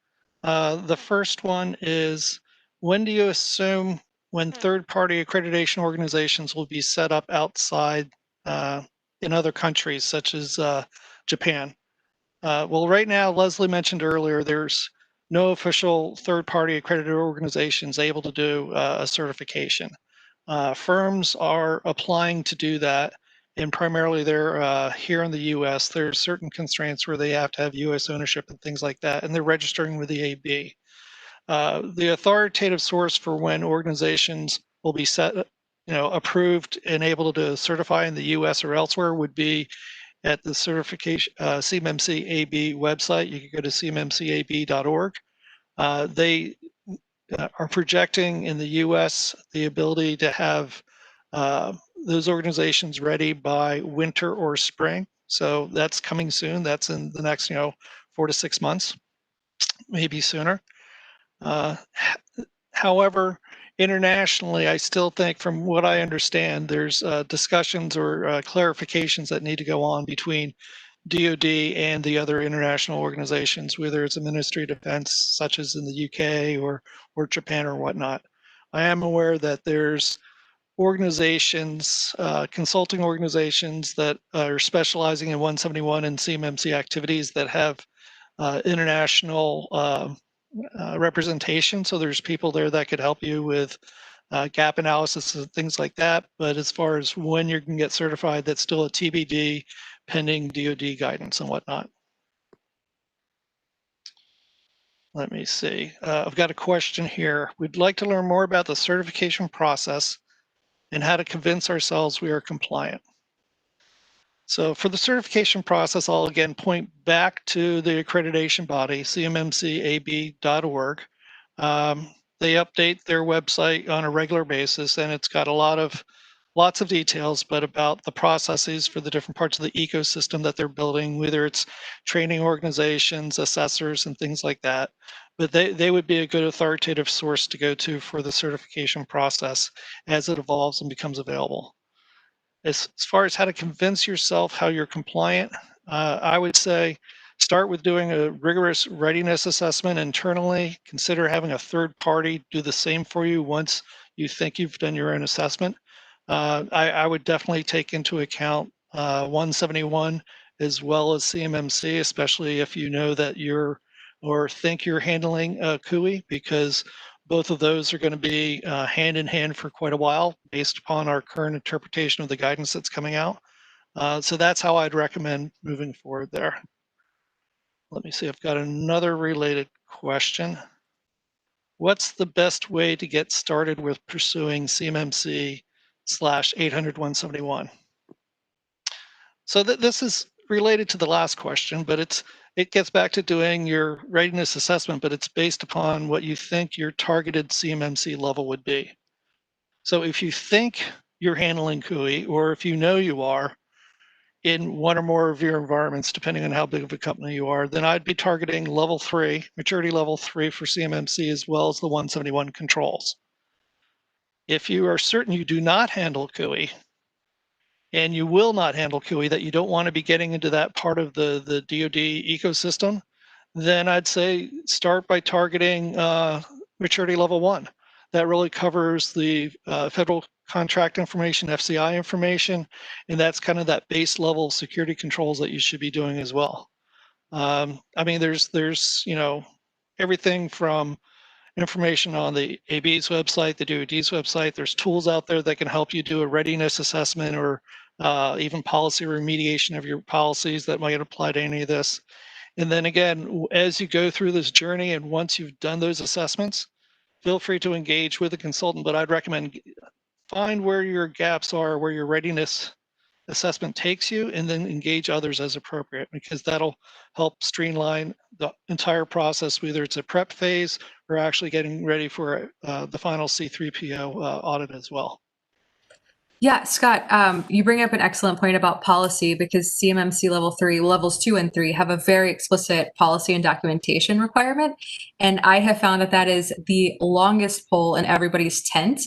The first one is, when do you assume when third-party accreditation organizations will be set up outside in other countries, such as Japan? Well, right now, Leslie mentioned earlier, there's no official third-party accredited organizations able to do a certification. Firms are applying to do that, and primarily they're here in the U.S. There's certain constraints where they have to have U.S. ownership and things like that, and they're registering with the AB. The authoritative source for when organizations will be approved and able to certify in the U.S. or elsewhere would be at the certification CMMC AB website. You can go to cmmcab.org. They are projecting in the U.S. the ability to have those organizations ready by winter or spring. So that's coming soon. That's in the next 4 to 6 months, maybe sooner. However, internationally, I still think, from what I understand, there's discussions or clarifications that need to go on between DoD and the other international organizations, whether it's a Ministry of Defense, such as in the UK or Japan or whatnot. I am aware that there's organizations, consulting organizations that are specializing in 171 and CMMC activities that have international representation. So there's people there that could help you with gap analysis and things like that. But as far as when you can get certified, that's still a TBD, pending DoD guidance and whatnot. Let me see. I've got a question here. We'd like to learn more about the certification process and how to convince ourselves we are compliant. So for the certification process, I'll again point back to the accreditation body, cmmcab.org. They update their website on a regular basis, and it's got lots of details, but about the processes for the different parts of the ecosystem that they're building, whether it's training organizations, assessors, and things like that. But they would be a good authoritative source to go to for the certification process as it evolves and becomes available. As far as how to convince yourself how you're compliant, I would say start with doing a rigorous readiness assessment internally. Consider having a third party do the same for you once you think you've done your own assessment. I would definitely take into account 171 as well as CMMC, especially if you know that you're or think you're handling CUI, because both of those are going to be hand in hand for quite a while based upon our current interpretation of the guidance that's coming out. So that's how I'd recommend moving forward there. Let me see, I've got another related question. What's the best way to get started with pursuing CMMC / 800-171? So this is related to the last question, but it gets back to doing your readiness assessment, but it's based upon what you think your targeted CMMC level would be. So if you think you're handling CUI, or if you know you are in one or more of your environments, depending on how big of a company you are, then I'd be targeting level 3, maturity level 3 for CMMC, as well as the 171 controls. If you are certain you do not handle CUI, and you will not handle CUI, that you don't want to be getting into that part of the DoD ecosystem, then I'd say start by targeting maturity level 1. That really covers the federal contract information, FCI information, and that's kind of that base level security controls that you should be doing as well. I mean, there's everything from information on the AB's website, the DoD's website. There's tools out there that can help you do a readiness assessment, or even policy remediation of your policies that might apply to any of this. And then again, as you go through this journey and once you've done those assessments, feel free to engage with a consultant, but I'd recommend find where your gaps are, where your readiness assessment takes you, and then engage others as appropriate, because that'll help streamline the entire process, whether it's a prep phase or actually getting ready for the final C3PO audit as well. Yeah, Scott, you bring up an excellent point about policy, because CMMC level 3, levels 2 and 3 have a very explicit policy and documentation requirement. And I have found that that is the longest pole in everybody's tent,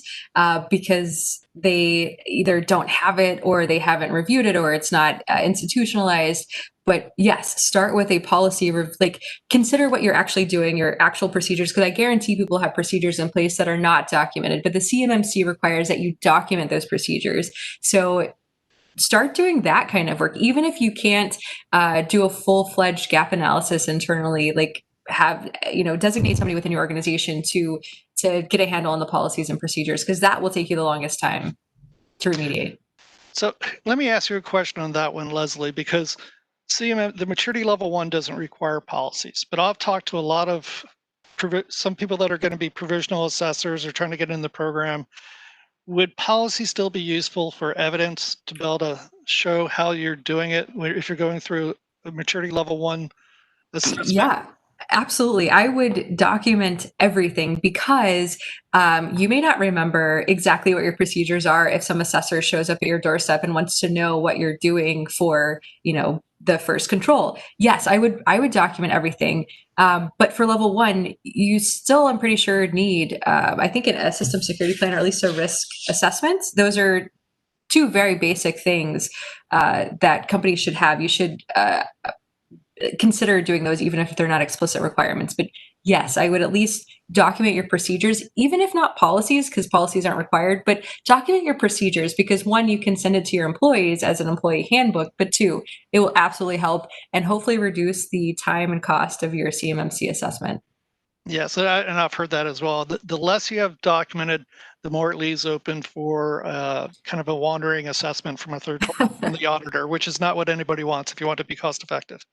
because they either don't have it, or they haven't reviewed it, or it's not institutionalized. But yes, start with a policy, like consider what you're actually doing, your actual procedures, because I guarantee people have procedures in place that are not documented, but the CMMC requires that you document those procedures. So start doing that kind of work. Even if you can't do a full-fledged gap analysis internally, like have, designate somebody within your organization to get a handle on the policies and procedures, because that will take you the longest time to remediate. So let me ask you a question on that one, Leslie, because the maturity level 1 doesn't require policies, but I've talked to a lot of some people that are going to be provisional assessors or trying to get in the program. Would policy still be useful for evidence to be able to show how you're doing it if you're going through a maturity level 1 assessment? Yeah, absolutely. I would document everything, because you may not remember exactly what your procedures are if some assessor shows up at your doorstep and wants to know what you're doing for, the first control. Yes, I would document everything. But for level 1, you still, I'm pretty sure, need, I think, a system security plan, or at least a risk assessment. Those are two very basic things that companies should have. You should consider doing those, even if they're not explicit requirements. But yes, I would at least document your procedures, even if not policies, because policies aren't required, but document your procedures, because 1, you can send it to your employees as an employee handbook, but 2, it will absolutely help and hopefully reduce the time and cost of your CMMC assessment. Yes, and I've heard that as well. The less you have documented, the more it leaves open for kind of a wandering assessment from a third party, from the auditor, which is not what anybody wants if you want to be cost effective.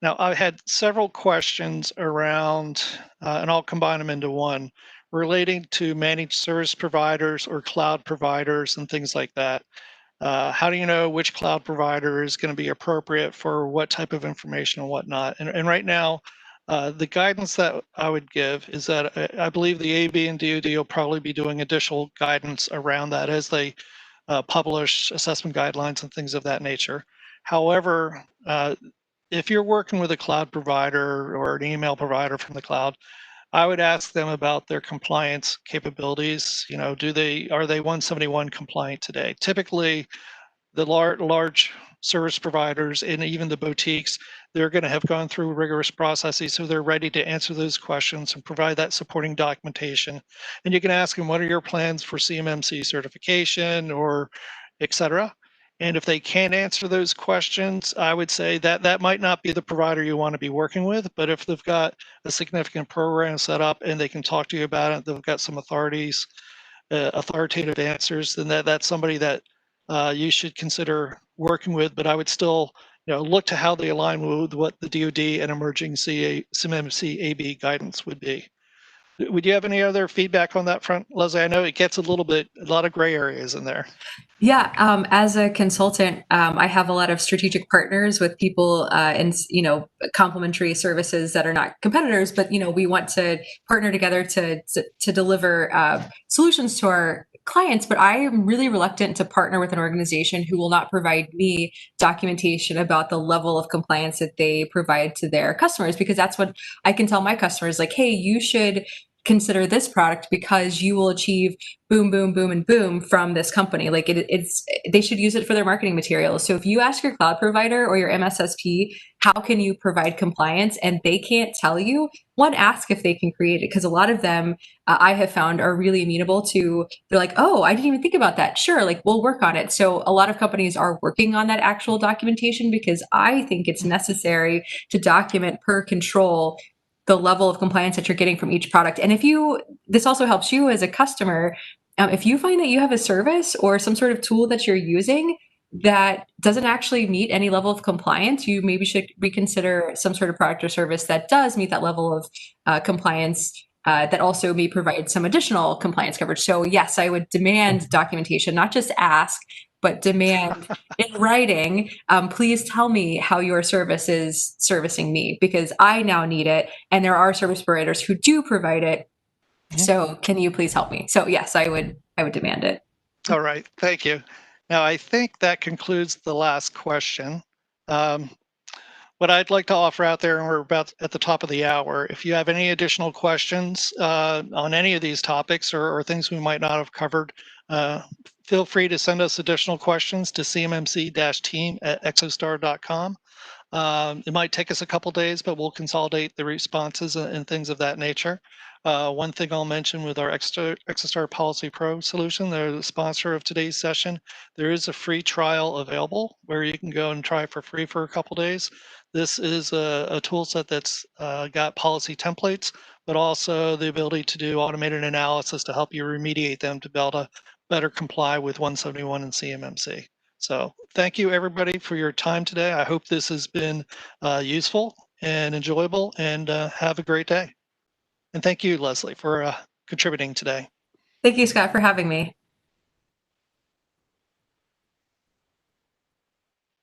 Now, I had several questions around, and I'll combine them into one, relating to managed service providers or cloud providers and things like that. How do you know which cloud provider is going to be appropriate for what type of information and whatnot? And right now, the guidance that I would give is that I believe the AB and DoD will probably be doing additional guidance around that as they publish assessment guidelines and things of that nature. However, if you're working with a cloud provider or an email provider from the cloud, I would ask them about their compliance capabilities. Are they 171 compliant today? Typically, the large service providers and even the boutiques, they're going to have gone through rigorous processes, so they're ready to answer those questions and provide that supporting documentation. And you can ask them, what are your plans for CMMC certification, or et cetera? And if they can't answer those questions, I would say that that might not be the provider you want to be working with. But if they've got a significant program set up and they can talk to you about it, they've got some authoritative answers, then that's somebody that you should consider working with. But I would still, look to how they align with what the DoD and emerging CMMC AB guidance would be. Would you have any other feedback on that front, Leslie? I know it gets a lot of gray areas in there. Yeah, as a consultant, I have a lot of strategic partners with people in complementary services that are not competitors, but we want to partner together to deliver solutions to our clients. But I am really reluctant to partner with an organization who will not provide me documentation about the level of compliance that they provide to their customers, because that's what I can tell my customers, like, hey, you should consider this product because you will achieve boom, boom, boom, and boom from this company. Like they should use it for their marketing materials. So if you ask your cloud provider or your MSSP, how can you provide compliance, and they can't tell you, one, ask if they can create it. Because a lot of them I have found are really amenable to, they're like, oh, I didn't even think about that. Sure, like we'll work on it. So a lot of companies are working on that actual documentation, because I think it's necessary to document per control the level of compliance that you're getting from each product. And this also helps you as a customer. If you find that you have a service or some sort of tool that you're using that doesn't actually meet any level of compliance, you maybe should reconsider some sort of product or service that does meet that level of compliance, that also may provide some additional compliance coverage. So yes, I would demand documentation, not just ask, but demand in writing, please tell me how your service is servicing me, because I now need it. And there are service providers who do provide it. So can you please help me? So yes, I would demand it. All right, thank you. Now, I think that concludes the last question. What I'd like to offer out there, and we're about at the top of the hour, if you have any additional questions on any of these topics or things we might not have covered, feel free to send us additional questions to cmmc-team@exostar.com. It might take us a couple days, but we'll consolidate the responses and things of that nature. One thing I'll mention with our Exostar Policy Pro solution, they're the sponsor of today's session. There is a free trial available where you can go and try it for free for a couple days. This is a tool set that's got policy templates, but also the ability to do automated analysis to help you remediate them to be able to better comply with 171 and CMMC. So thank you, everybody, for your time today. I hope this has been useful and enjoyable, and have a great day. And thank you, Leslie, for contributing today. Thank you, Scott, for having me.